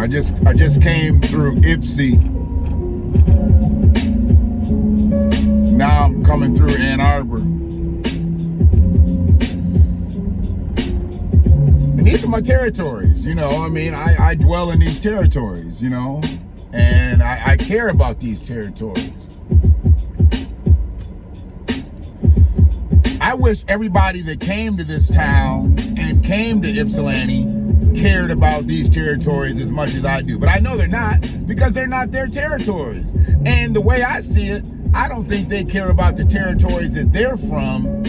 I just came through Ypsi. Now I'm coming through Ann Arbor. And these are my territories, you know. I mean, I dwell in these territories, you know, and I care about these territories. I wish everybody that came to this town and came to Ypsilanti cared about these territories as much as I do. But I know they're not, because they're not their territories. And the way I see it, I don't think they care about the territories that they're from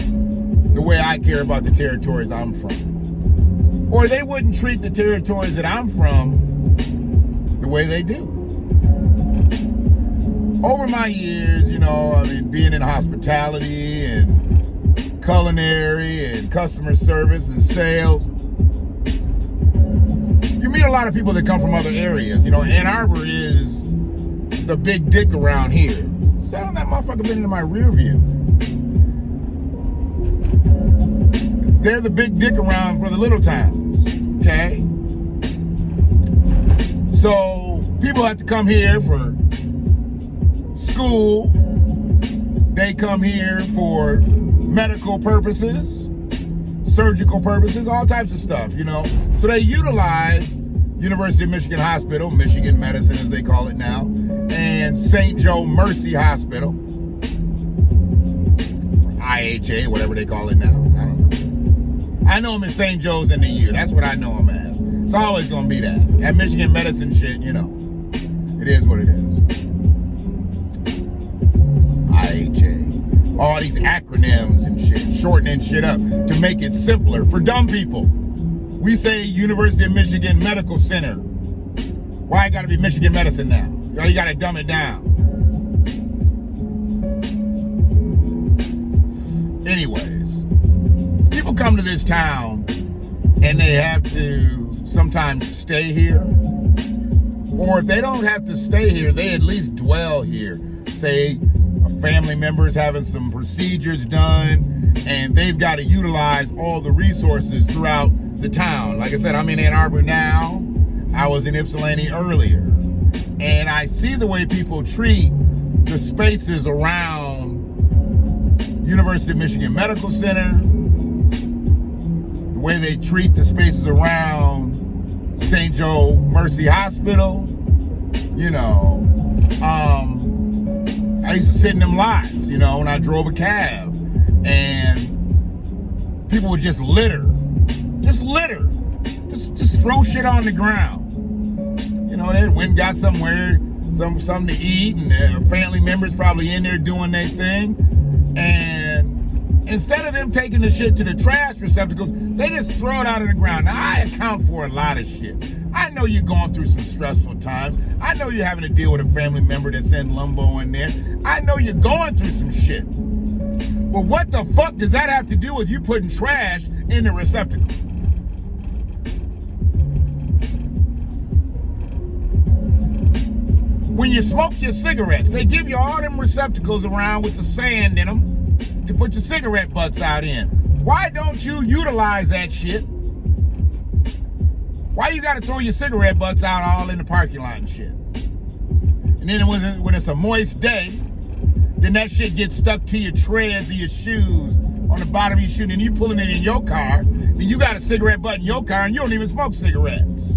the way I care about the territories I'm from. Or they wouldn't treat the territories that I'm from the way they do. Over my years, you know, I mean, being in hospitality and culinary and customer service and sales, you meet a lot of people that come from other areas. You know, Ann Arbor is the big dick around here. Sound that motherfucker been in my rear view. They're the big dick around for the little towns, okay? So people have to come here for school. They come here for medical purposes, surgical purposes, all types of stuff, you know. So they utilize University of Michigan Hospital, Michigan Medicine as they call it now, and St. Joe Mercy Hospital, IHA, whatever they call it now. I don't know. I know them in St. Joe's in the U. That's what I know them as. It's always going to be that. That Michigan Medicine shit, you know. It is what it is. IHA. All these acronyms and shit, shortening shit up to make it simpler for dumb people. We say University of Michigan Medical Center. Why it gotta be Michigan Medicine now? You gotta dumb it down. Anyways, people come to this town and they have to sometimes stay here. Or if they don't have to stay here, they at least dwell here. Say a family member is having some procedures done and they've got to utilize all the resources throughout the town. Like I said, I'm in Ann Arbor now. I was in Ypsilanti earlier. And I see the way people treat the spaces around University of Michigan Medical Center, the way they treat the spaces around St. Joe Mercy Hospital. You know, I used to sit in them lots, you know, when I drove a cab, and people would just litter. Just throw shit on the ground. You know, they went and got somewhere, something to eat, and their family members probably in there doing their thing. And instead of them taking the shit to the trash receptacles, they just throw it out on the ground. Now, I account for a lot of shit. I know you're going through some stressful times. I know you're having to deal with a family member that's in limbo in there. I know you're going through some shit. But what the fuck does that have to do with you putting trash in the receptacle? When you smoke your cigarettes, they give you all them receptacles around with the sand in them to put your cigarette butts out in. Why don't you utilize that shit? Why you gotta throw your cigarette butts out all in the parking lot and shit? And then when it's a moist day, then that shit gets stuck to your treads of your shoes, on the bottom of your shoe, and you pulling it in your car, then you got a cigarette butt in your car and you don't even smoke cigarettes.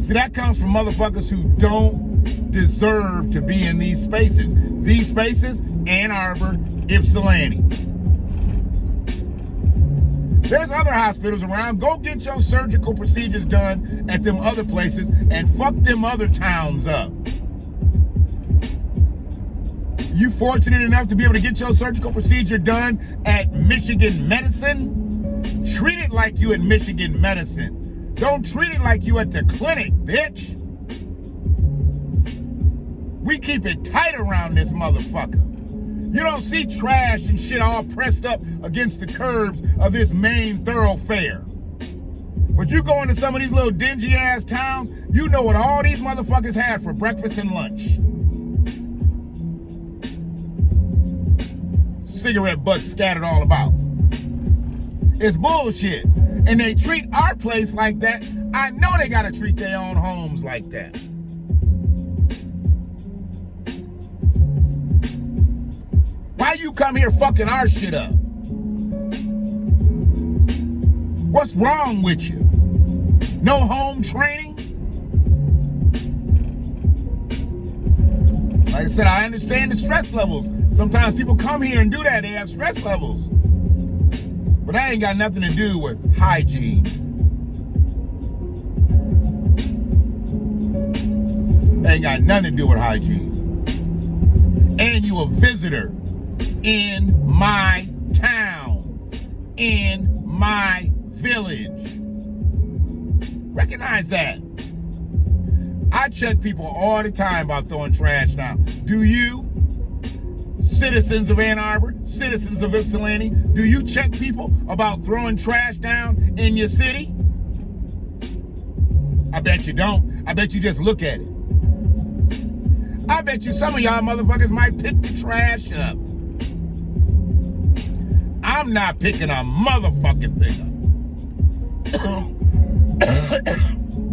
See, that comes from motherfuckers who don't deserve to be in these spaces. These spaces, Ann Arbor, Ypsilanti. There's other hospitals around. Go get your surgical procedures done at them other places and fuck them other towns up. You fortunate enough to be able to get your surgical procedure done at Michigan Medicine? Treat it like you at Michigan Medicine. Don't treat it like you at the clinic, bitch. We keep it tight around this motherfucker. You don't see trash and shit all pressed up against the curbs of this main thoroughfare. But you go into some of these little dingy ass towns, you know what all these motherfuckers had for breakfast and lunch. Cigarette butts scattered all about. It's bullshit. and they treat our place like that, I know they gotta treat their own homes like that. Why you come here fucking our shit up? What's wrong with you? No home training? Like I said, I understand the stress levels. Sometimes people come here and do that. They have stress levels. But that ain't got nothing to do with hygiene. That ain't got nothing to do with hygiene. And you a visitor in my town, in my village. Recognize that. I check people all the time about throwing trash down. Do you? Citizens of Ann Arbor, citizens of Ypsilanti, do you check people about throwing trash down in your city? I bet you don't. I bet you just look at it. I bet you some of y'all motherfuckers might pick the trash up. I'm not picking a motherfucking thing up.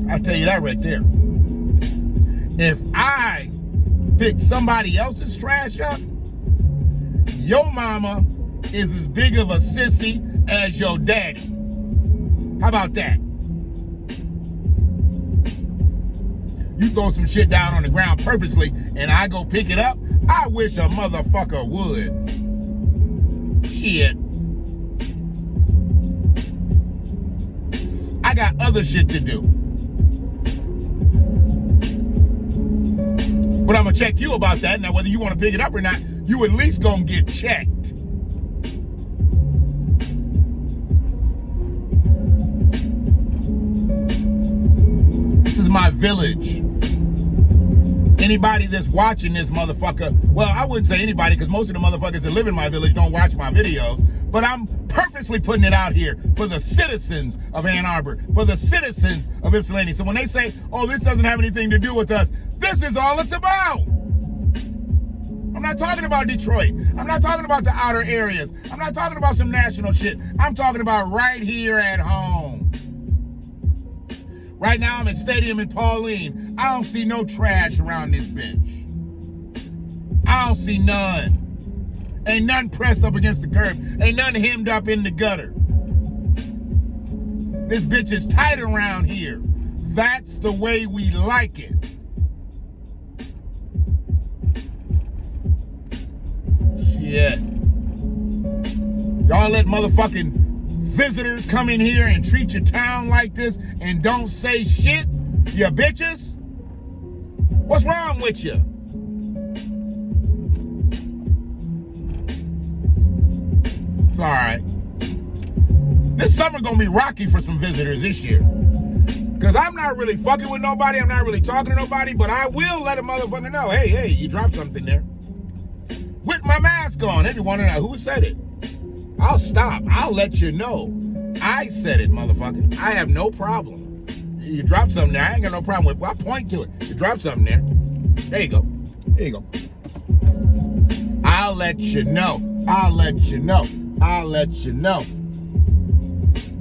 I'll tell you that right there. If I pick somebody else's trash up, your mama is as big of a sissy as your daddy. How about that? You throw some shit down on the ground purposely and I go pick it up, I wish a motherfucker would. Shit. I got other shit to do. But I'm gonna check you about that. Now, whether you want to pick it up or not, you at least gonna get checked. This is my village. Anybody that's watching this motherfucker, well, I wouldn't say anybody because most of the motherfuckers that live in my village don't watch my videos, but I'm purposely putting it out here for the citizens of Ann Arbor, for the citizens of Ypsilanti. So when they say, oh, this doesn't have anything to do with us, this is all it's about. I'm not talking about Detroit. I'm not talking about the outer areas. I'm not talking about some national shit. I'm talking about right here at home. Right now I'm at Stadium in Pauline. I don't see no trash around this bench. I don't see none. Ain't none pressed up against the curb. Ain't none hemmed up in the gutter. This bitch is tight around here. That's the way we like it. Shit. Y'all let motherfucking visitors come in here and treat your town like this and don't say shit? You bitches? What's wrong with you? It's all right. This summer gonna be rocky for some visitors this year. Because I'm not really fucking with nobody. I'm not really talking to nobody. But I will let a motherfucker know, hey, you dropped something there. With my mask on. If you want to know who said it, I'll stop. I'll let you know. I said it, motherfucker. I have no problem. You dropped something there. I ain't got no problem with it. I'll point to it. You dropped something there. There you go. There you go. I'll let you know. I'll let you know. I'll let you know.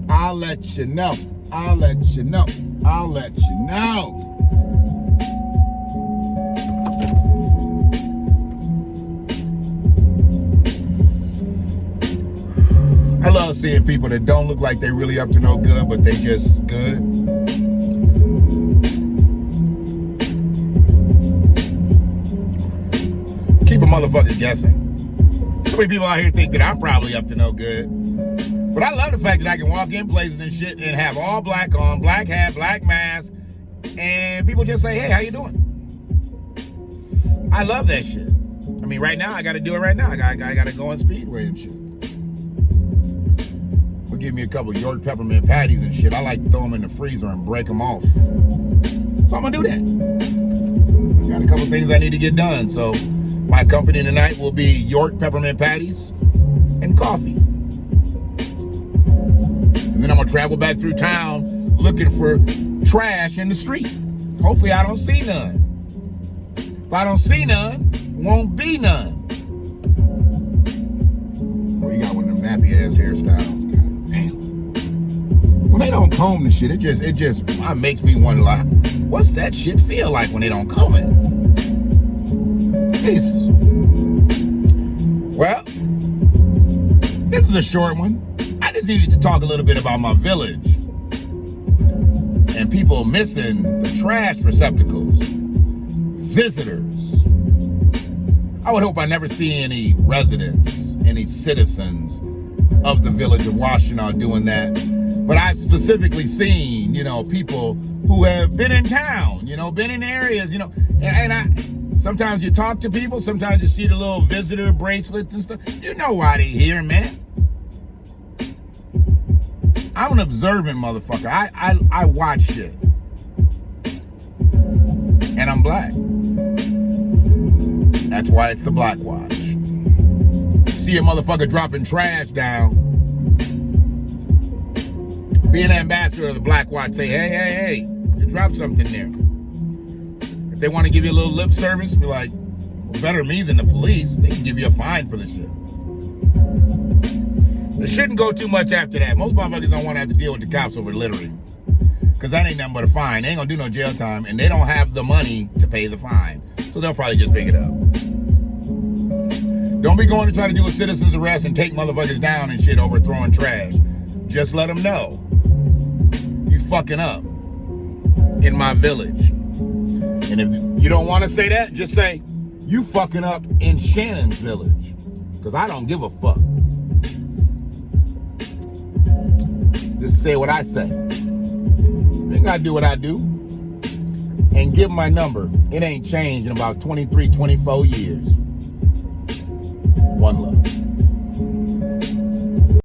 I'll let you know. I'll let you know. I'll let you know. I love seeing people that don't look like they really up to no good, but they just good. Keep a motherfucker guessing. So many people out here think that I'm probably up to no good. But I love the fact that I can walk in places and shit and have all black on, black hat, black mask, and people just say, hey, how you doing? I love that shit. I mean, right now, I got to do it right now. I got to go on Speedway and shit. We'll give me a couple York peppermint patties and shit. I like to throw them in the freezer and break them off. So I'm going to do that. Got a couple things I need to get done. So my company tonight will be York peppermint patties and coffee. And then I'm going to travel back through town looking for trash in the street. Hopefully I don't see none. If I don't see none, won't be none. Well, you got one of them nappy ass hairstyles. God damn. don't comb the shit, it just makes me wonder, like, what's that shit feel like when they don't comb it? Jesus. Well, this is a short one. I just needed to talk a little bit about my village and people missing the trash receptacles, visitors. I would hope I never see any residents, any citizens of the village of Washington doing that. But I've specifically seen, people who have been in town, been in areas, and I sometimes you talk to people, sometimes you see the little visitor bracelets and stuff. You know why they here, man. I'm an observant motherfucker. I watch shit. And I'm black. That's why it's the BlackWatch. See a motherfucker dropping trash down. Be an ambassador of the BlackWatch. Say, hey, you dropped something there. If they want to give you a little lip service, be like, well, better me than the police. They can give you a fine for this shit. It shouldn't go too much after that. Most motherfuckers don't want to have to deal with the cops over littering. Because that ain't nothing but a fine. They ain't going to do no jail time. And they don't have the money to pay the fine. So they'll probably just pick it up. Don't be going to try to do a citizen's arrest and take motherfuckers down and shit over throwing trash. Just let them know. You fucking up in my village. And if you don't want to say that, just say, you fucking up in Shannon's village. Because I don't give a fuck. Just say what I say. You ain't gotta do what I do. And give my number. It ain't changed in about 23, 24 years. One love.